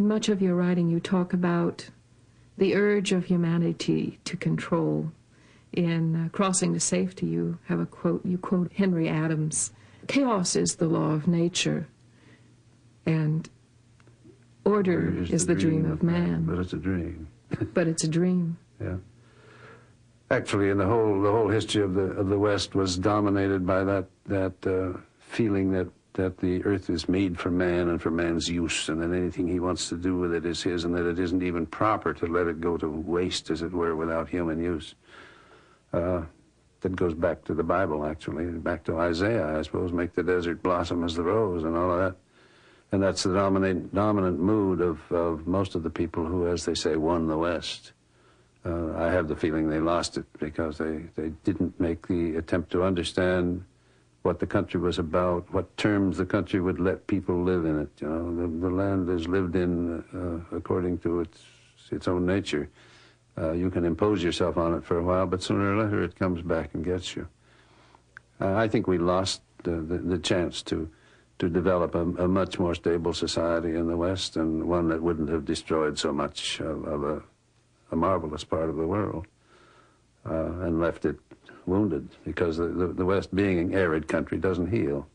in much of your writing, you talk about the urge of humanity to control. In Crossing to Safety, you have a quote, you quote Henry Adams, "Chaos is the law of nature, and order is the dream of man." But it's a dream. But it's a dream. Yeah. Actually, in the whole history of the West was dominated by that feeling that the earth is made for man and for man's use, and that anything he wants to do with it is his, and that it isn't even proper to let it go to waste, as it were, without human use. That goes back to the Bible, actually, back to Isaiah, I suppose, make the desert blossom as the rose and all of that. And that's the dominant mood of most of the people who, as they say, won the West. I have the feeling they lost it because they didn't make the attempt to understand what the country was about, what terms the country would let people live in it. You know, the land is lived in according to its own nature. You can impose yourself on it for a while, but sooner or later it comes back and gets you. I think we lost the chance to develop a much more stable society in the West, and one that wouldn't have destroyed so much of a marvelous part of the world, and left it wounded, because the West, being an arid country, doesn't heal.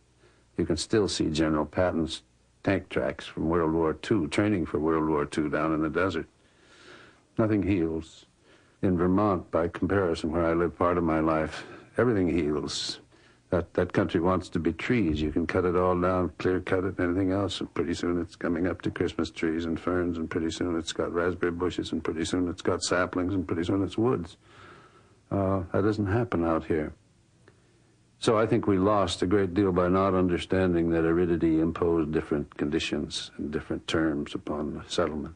You can still see General Patton's tank tracks from World War II, training for World War II down in the desert. Nothing heals. In Vermont, by comparison, where I lived part of my life, everything heals. That country wants to be trees. You can cut it all down, clear cut it, and anything else, and pretty soon it's coming up to Christmas trees and ferns, and pretty soon it's got raspberry bushes, and pretty soon it's got saplings, and pretty soon it's woods. That doesn't happen out here. So I think we lost a great deal by not understanding that aridity imposed different conditions and different terms upon settlement.